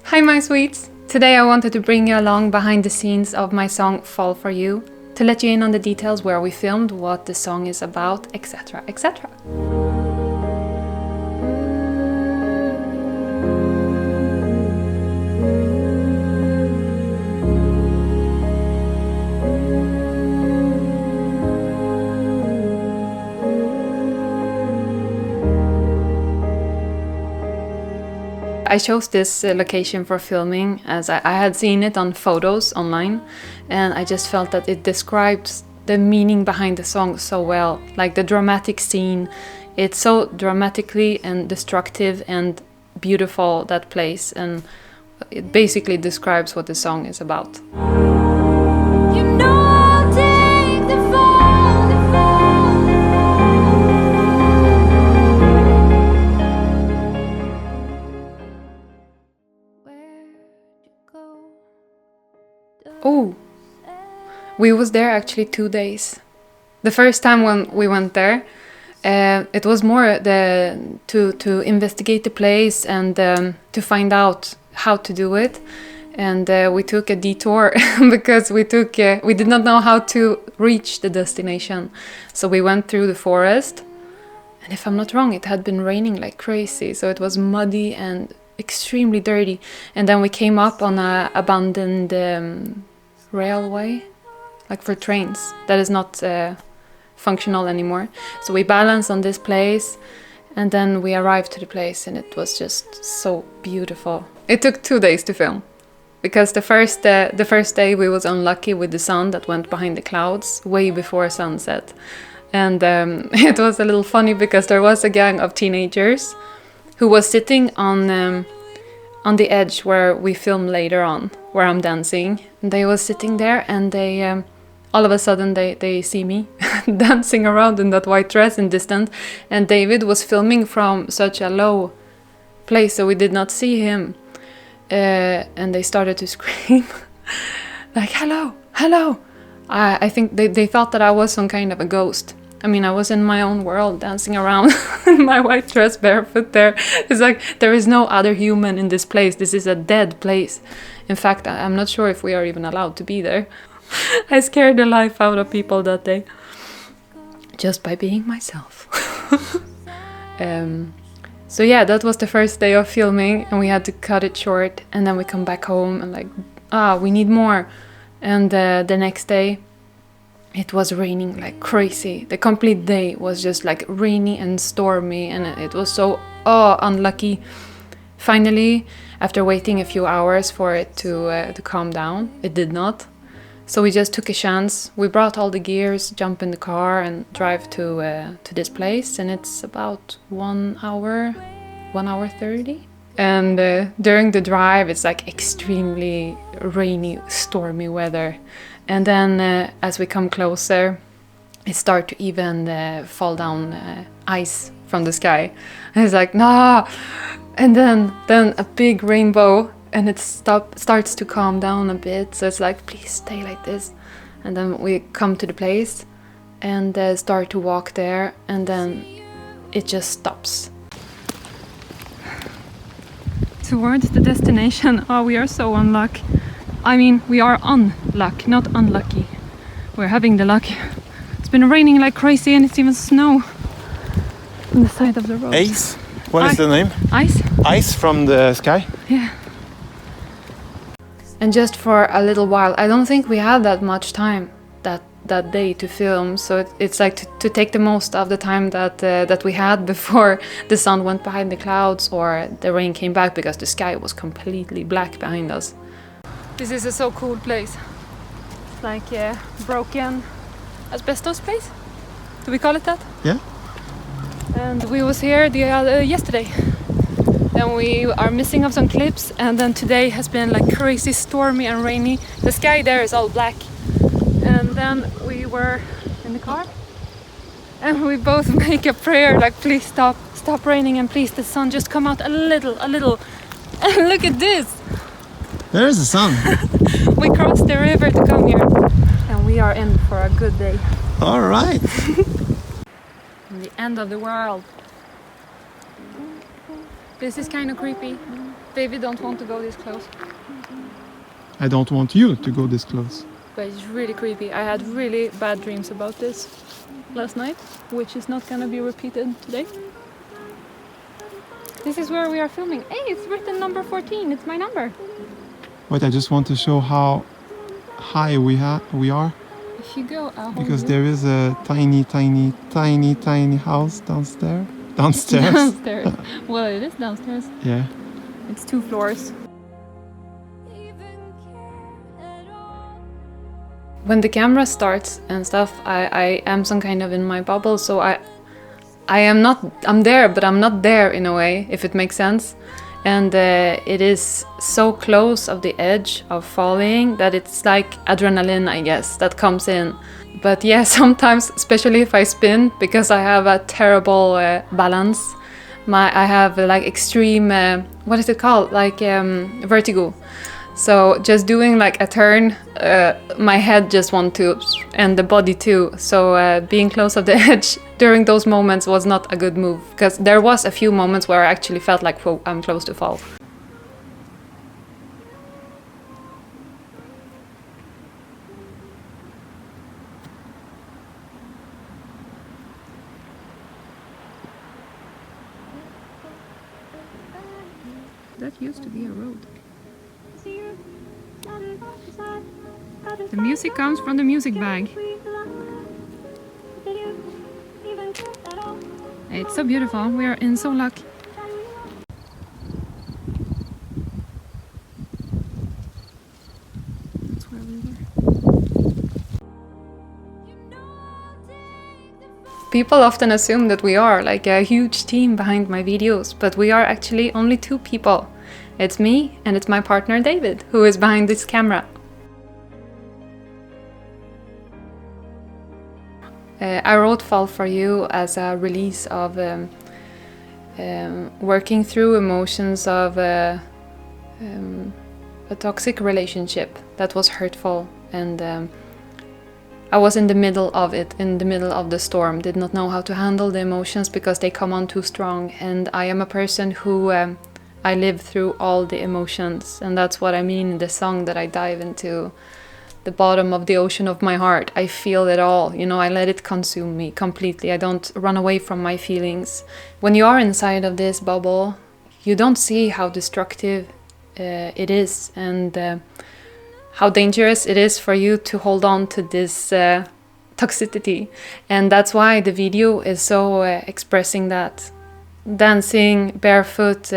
Hi my sweets! Today I wanted to bring you along behind the scenes of my song Fall For You, to let you in on the details where we filmed, what the song is about, etc, etc. I chose this location for filming as I had seen it on photos online, and I just felt that it describes the meaning behind the song so well. Like the dramatic scene, it's so dramatically and destructive and beautiful, that place, and it basically describes what the song is about. Oh, we was there actually 2 days. The first time when we went there, it was more to investigate the place and to find out how to do it. And we took a detour because we did not know how to reach the destination. So we went through the forest, and if I'm not wrong, it had been raining like crazy, so it was muddy and extremely dirty. And then we came up on a abandoned railway, like for trains, that is not functional anymore. So we balanced on this place, and then we arrived to the place, and it was just so beautiful. It took 2 days to film, because the first day we was unlucky with the sun that went behind the clouds way before sunset. And it was a little funny because there was a gang of teenagers who was sitting on the edge where we film later on, where I'm dancing. They was sitting there, and they all of a sudden they see me dancing around in that white dress in distance, and David was filming from such a low place, so we did not see him, and they started to scream like, hello, hello. I think they thought that I was some kind of a ghost. I mean, I was in my own world dancing around in my white dress barefoot there. It's like, there is no other human in this place. This is a dead place. In fact, I'm not sure if we are even allowed to be there. I scared the life out of people that day, just by being myself. So yeah, that was the first day of filming, and we had to cut it short, and then we come back home and like, we need more. And the next day, it was raining like crazy. The complete day was just like rainy and stormy, and it was so unlucky. Finally, after waiting a few hours for it to calm down, it did not. So we just took a chance. We brought all the gears, jump in the car, and drive to this place. And it's about 1 hour 30. And during the drive, it's like extremely rainy, stormy weather. And then as we come closer, it starts to even fall down ice from the sky. And it's like, nah! And then a big rainbow, and it starts to calm down a bit. So it's like, please stay like this. And then we come to the place and start to walk there, and then it just stops. Towards the destination. Oh, we are so unlucky. I mean, we are unlucky, not unlucky. We're having the luck. It's been raining like crazy, and it's even snow on the side of the road. Ice? What is the name? Ice? Ice from the sky? Yeah. And just for a little while, I don't think we had that much time that day to film, so it's like to take the most of the time that we had before the sun went behind the clouds or the rain came back, because the sky was completely black behind us. This is a so cool place. It's like a broken asbestos place. Do we call it that? Yeah. And we was here yesterday. Then we are missing of some clips, and then today has been like crazy stormy and rainy. The sky there is all black. And then we were in the car, and we both make a prayer like, please stop raining, and please the sun just come out a little. And look at this. There is the sun. We crossed the river to come here, and we are in for a good day. All right. The end of the world. This is kind of creepy. Baby don't want to go this close. I don't want you to go this close. But it's really creepy. I had really bad dreams about this last night, which is not gonna be repeated today. This is where we are filming. Hey, it's written number 14. It's my number. Wait, I just want to show how high we are. If you go, I'll hold Because you. there is a tiny house downstairs. Downstairs. Well, it is downstairs. Yeah. It's 2 floors. When the camera starts and stuff, I am some kind of in my bubble, so I'm there, but I'm not there in a way, if it makes sense. And it is so close of the edge of falling that it's like adrenaline, I guess, that comes in. But yeah, sometimes, especially if I spin, because I have a terrible balance, I have like extreme, what is it called? Like vertigo. So just doing like a turn, my head just wants to, and the body too. So being close of the edge during those moments was not a good move, because there was a few moments where I actually felt like, whoa, I'm close to fall. That used to be a road. The music comes from the music bag. It's so beautiful. We are in so luck. That's where we were. People often assume that we are like a huge team behind my videos, but we are actually only 2 people. It's me and it's my partner David, who is behind this camera. I wrote Fall For You as a release of working through emotions of a toxic relationship that was hurtful, and I was in the middle of it, in the middle of the storm, did not know how to handle the emotions because they come on too strong, and I am a person who I live through all the emotions, and that's what I mean in the song, that I dive into the bottom of the ocean of my heart. I feel it all, you know, I let it consume me completely. I don't run away from my feelings. When you are inside of this bubble, you don't see how destructive it is, and how dangerous it is for you to hold on to this toxicity. And that's why the video is so expressing that. Dancing barefoot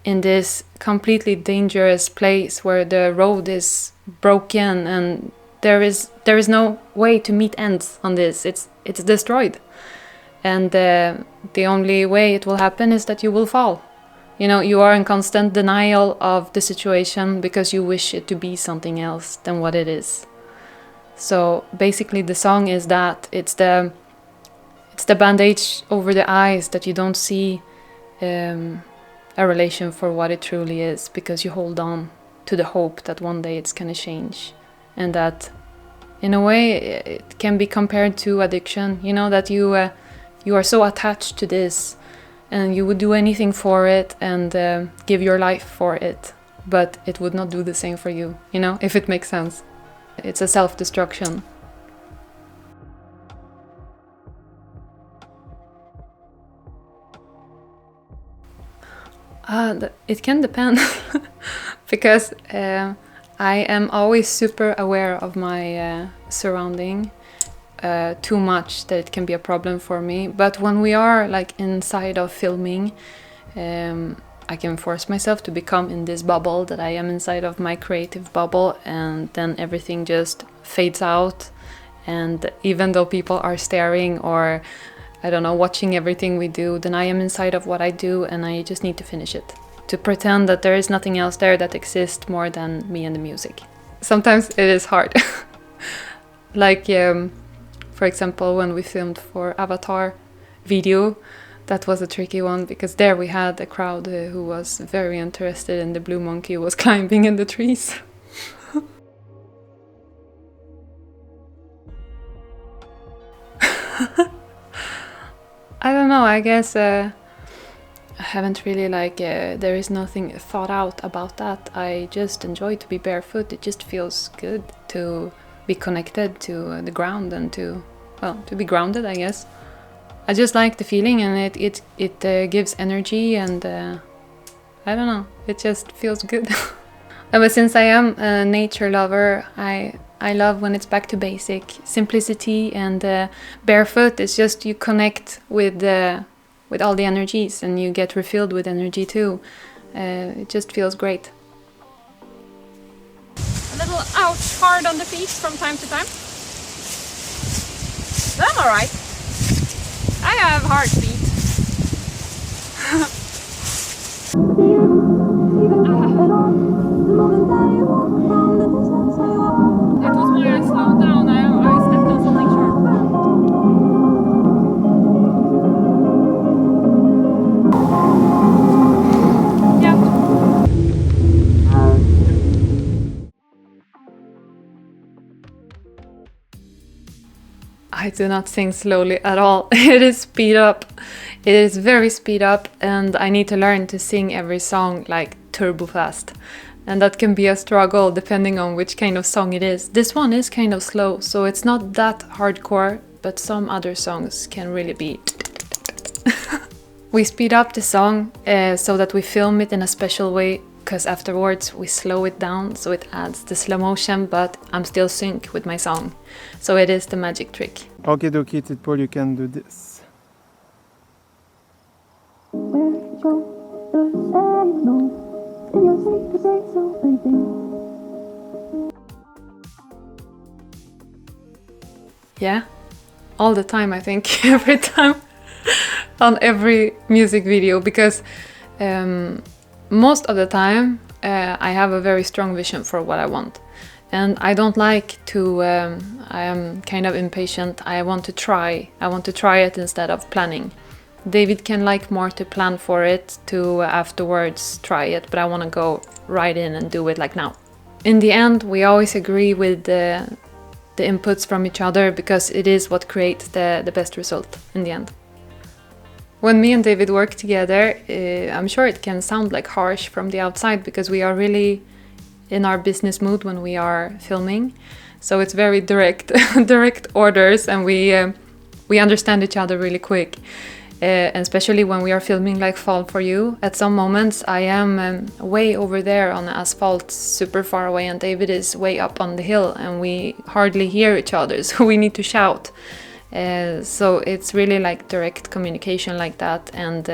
in this completely dangerous place where the road is broken and there is no way to meet ends on this. It's destroyed, and the only way it will happen is that you will fall. You know, you are in constant denial of the situation because you wish it to be something else than what it is. So basically the song is that it's the bandage over the eyes that you don't see a relation for what it truly is, because you hold on to the hope that one day it's gonna change. And that in a way it can be compared to addiction, you know, that you are so attached to this and you would do anything for it and give your life for it, but it would not do the same for you, you know, if it makes sense. It's a self-destruction. It can depend because I am always super aware of my surrounding, too much that it can be a problem for me. But when we are like inside of filming, I can force myself to become in this bubble, that I am inside of my creative bubble, and then everything just fades out. And even though people are staring or I don't know, watching everything we do, then I am inside of what I do and I just need to finish it. To pretend that there is nothing else there that exists more than me and the music. Sometimes it is hard. Like, for example, when we filmed for Avatar video, that was a tricky one because there we had a crowd who was very interested in the blue monkey who was climbing in the trees. I don't know, I guess haven't really there is nothing thought out about that. I just enjoy to be barefoot. It just feels good to be connected to the ground and to be grounded, I guess. I just like the feeling, and it gives energy, and I don't know, it just feels good. But since I am a nature lover, I love when it's back to basic simplicity, and barefoot is just you connect with all the energies, and you get refilled with energy too. It just feels great. A little ouch hard on the feet from time to time. But I'm alright. I have hard feet. It was why I slowed down. I stepped on something sharp. Yeah. I do not sing slowly at all. It is speed up. It is very speed up, and I need to learn to sing every song like turbo fast. And that can be a struggle depending on which kind of song it is. This one is kind of slow, so it's not that hardcore, but some other songs can really be... We speed up the song so that we film it in a special way, because afterwards we slow it down so it adds the slow motion, but I'm still sync with my song. So it is the magic trick. Okay, dokie, Paul, you can do this. Yeah, all the time, I think. Every time. On every music video, because most of the time I have a very strong vision for what I want, and I don't like to I am kind of impatient. I want to try it instead of planning. David can like more to plan for it, to afterwards try it, but I want to go right in and do it like now. In the end, we always agree with the inputs from each other, because it is what creates the best result in the end. When me and David work together, I'm sure it can sound like harsh from the outside, because we are really in our business mood when we are filming. So it's very direct, direct orders, and we understand each other really quick. And especially when we are filming like Fall For You. At some moments I am way over there on the asphalt, super far away, and David is way up on the hill, and we hardly hear each other, so we need to shout. So it's really like direct communication like that, and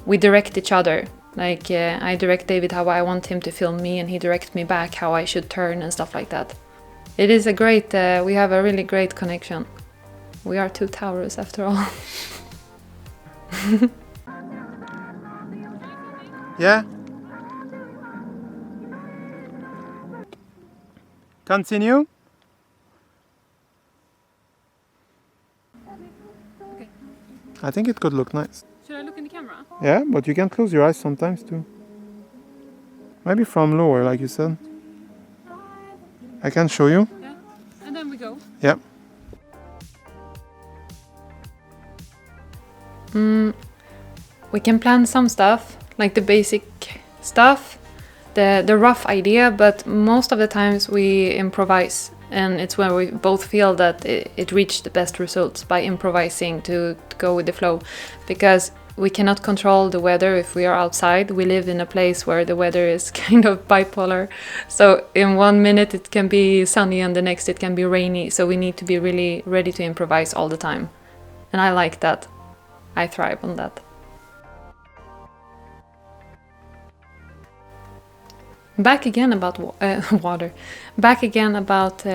we direct each other. Like I direct David how I want him to film me, and he directs me back how I should turn and stuff like that. It is a great, we have a really great connection. We are two towers after all. Yeah? Continue? Okay. I think it could look nice. Should I look in the camera? Yeah, but you can close your eyes sometimes too. Maybe from lower, like you said. I can show you. Yeah. And then we go. Yeah. We can plan some stuff, like the basic stuff, the rough idea, but most of the times we improvise, and it's where we both feel that it reached the best results by improvising to go with the flow, because we cannot control the weather if we are outside. We live in a place where the weather is kind of bipolar, so in 1 minute it can be sunny and the next it can be rainy, so we need to be really ready to improvise all the time, and I like that. I thrive on that. Back again about water. Back again about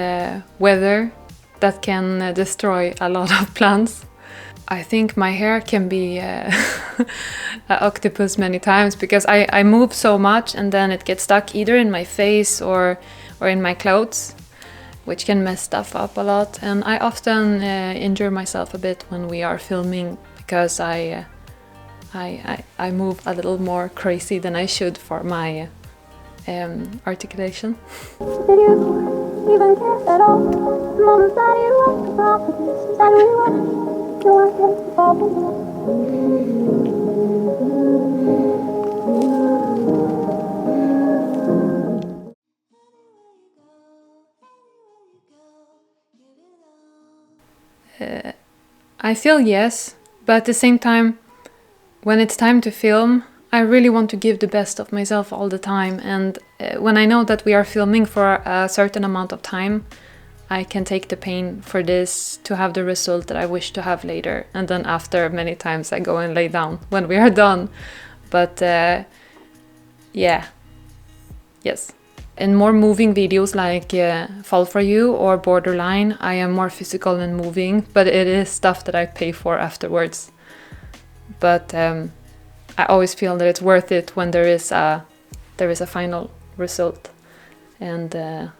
weather that can destroy a lot of plants. I think my hair can be an octopus many times, because I move so much and then it gets stuck either in my face or in my clothes, which can mess stuff up a lot. And I often injure myself a bit when we are filming, because I move a little more crazy than I should for my articulation. I feel yes, but at the same time, when it's time to film, I really want to give the best of myself all the time. And when I know that we are filming for a certain amount of time, I can take the pain for this to have the result that I wish to have later. And then after, many times I go and lay down when we are done. But yeah, yes. In more moving videos like Fall For You or Borderline, I am more physical and moving, but it is stuff that I pay for afterwards. But I always feel that it's worth it when there is a final result. And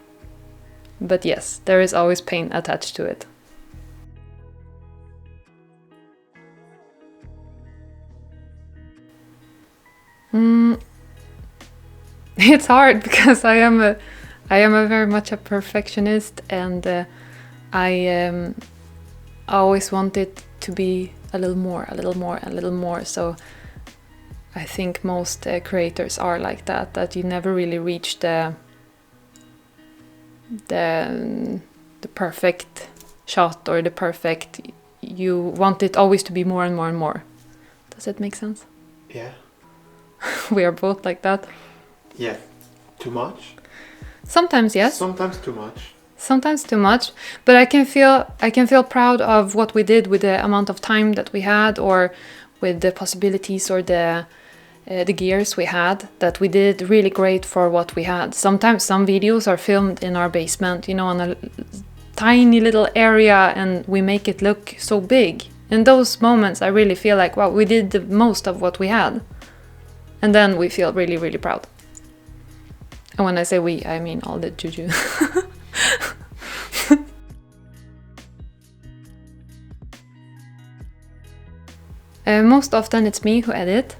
but yes, there is always pain attached to it. It's hard because I am a very much a perfectionist, and I always want it to be a little more, a little more, a little more. So I think most creators are like that, that you never really reach the perfect shot or the perfect. You want it always to be more and more and more. Does it make sense? Yeah. We are both like that. Yeah. Too much? Sometimes yes. Sometimes too much. Sometimes too much, but I can feel proud of what we did with the amount of time that we had, or with the possibilities or the gears we had, that we did really great for what we had. Sometimes some videos are filmed in our basement, on a tiny little area, and we make it look so big. In those moments, I really feel like, wow, we did the most of what we had. And then we feel really, really proud. And when I say we, I mean all the juju. Most often it's me who edit.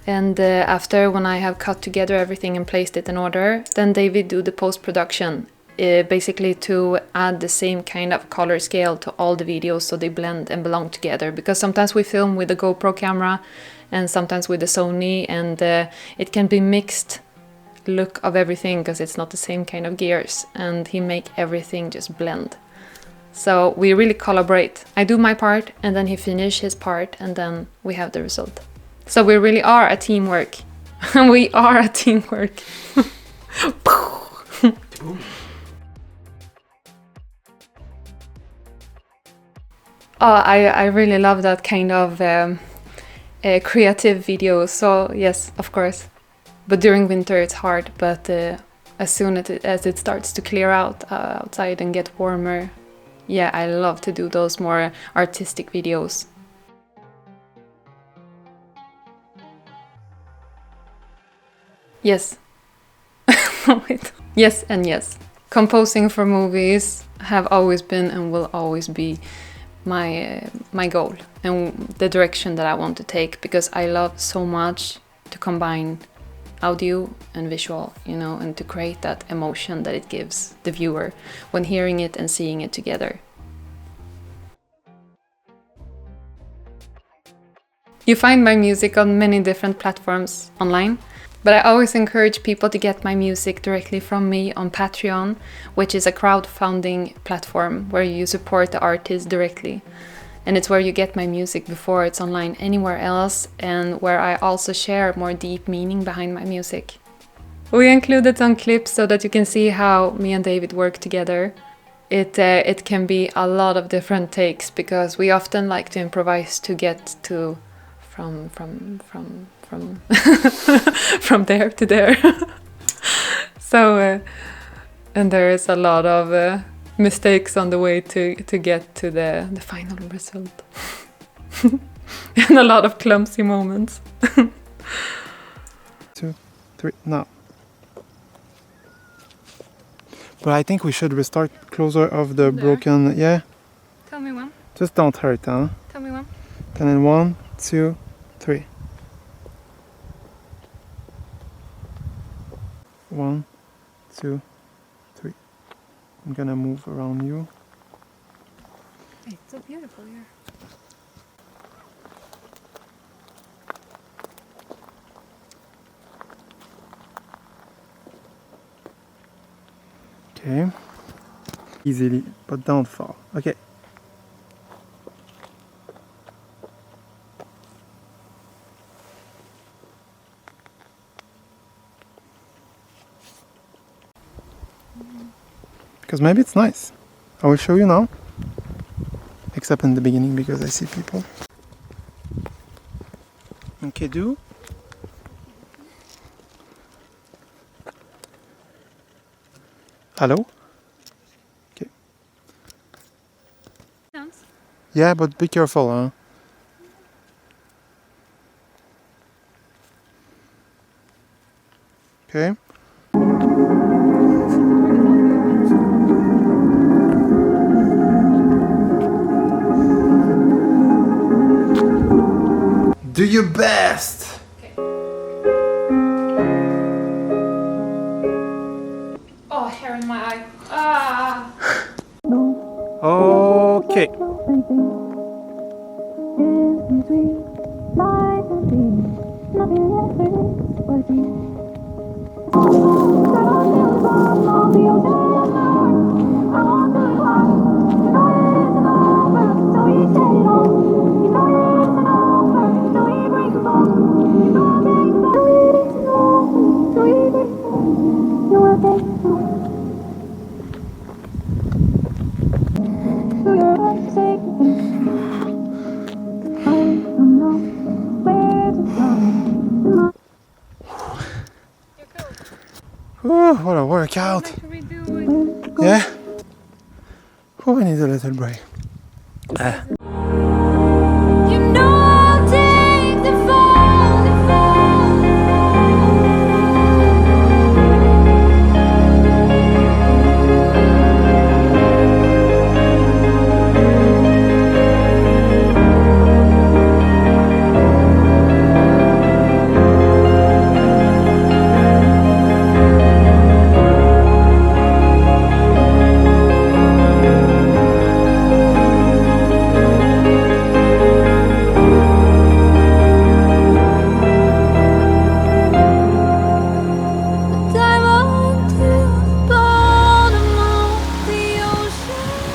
And after, when I have cut together everything and placed it in order, then David do the post-production, basically to add the same kind of color scale to all the videos so they blend and belong together. Because sometimes we film with a GoPro camera and sometimes with a Sony, and it can be mixed look of everything because it's not the same kind of gears, and he make everything just blend. So we really collaborate. I do my part and then he finish his part, and then we have the result. So we really are a teamwork. We are a teamwork. Oh, I really love that kind of creative videos. So yes, of course. But during winter it's hard. But as soon as it starts to clear out outside and get warmer, yeah, I love to do those more artistic videos. Yes. Wait. Yes and yes. Composing for movies have always been and will always be my goal and the direction that I want to take, because I love so much to combine audio and visual, and to create that emotion that it gives the viewer when hearing it and seeing it together. You find my music on many different platforms online, but I always encourage people to get my music directly from me on Patreon, which is a crowdfunding platform where you support the artist directly. And it's where you get my music before it's online anywhere else, and where I also share more deep meaning behind my music. We included some clips so that you can see how me and David work together. It can be a lot of different takes, because we often like to improvise to get to from from there to there. So and there is a lot of mistakes on the way to get to the final result. And a lot of clumsy moments. 2, 3, now. But I think we should restart closer of the broken. Yeah. Tell me one. Just don't hurt, huh? Tell me one. And then 1, 2, 3. 1, 2, 3. I'm gonna move around you. It's so beautiful here. Okay. Easily, but don't fall. Okay. Because maybe it's nice. I will show you now. Except in the beginning because I see people. Okay, do. Hello? Okay. Yeah, but be careful, huh? Okay. Do your best! Okay. Oh, hair in my eye. Ah! Okay. Oh, what a workout! Yeah? Oh, I need a little break.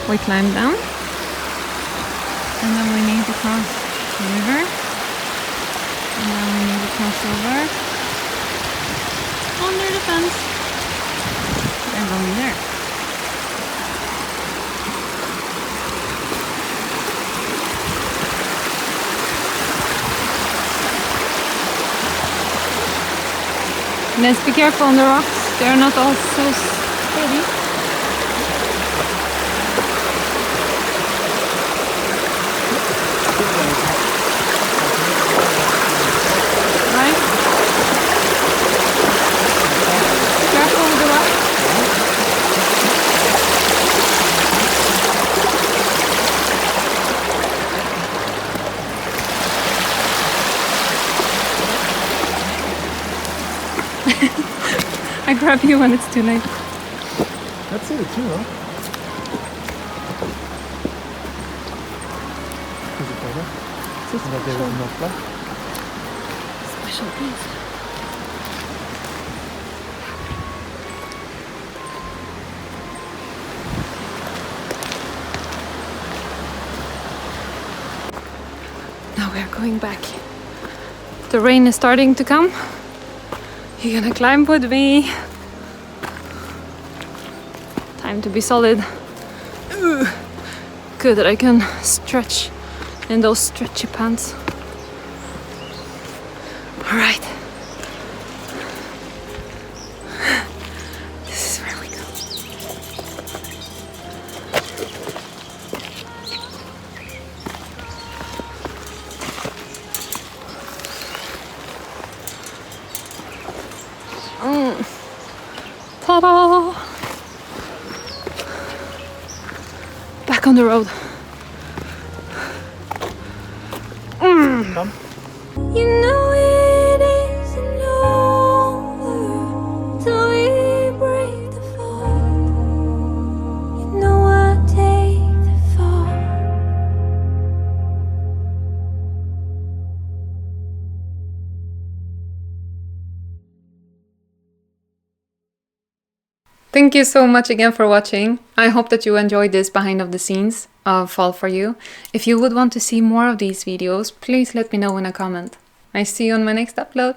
We climb down, and then we need to cross the river, and then we need to cross over under the fence. They're going there. Let's be careful on the rocks, they're not all so steady. Right? Careful with the rock. I grab you when it's too late. That's it too, huh? Is it better? That there is no flag? Special piece. Now we are going back. The rain is starting to come. You're gonna climb with me. Time to be solid. Ugh. Good that I can stretch in those stretchy pants. All right. This is where we go. Ta-da! Back on the road. Come. You know it isn't over till we break the fall. You know I'll take the fall. Thank you so much again for watching. I hope that you enjoyed this behind of the scenes of Fall For You. If you would want to see more of these videos, please let me know in a comment. I see you on my next upload.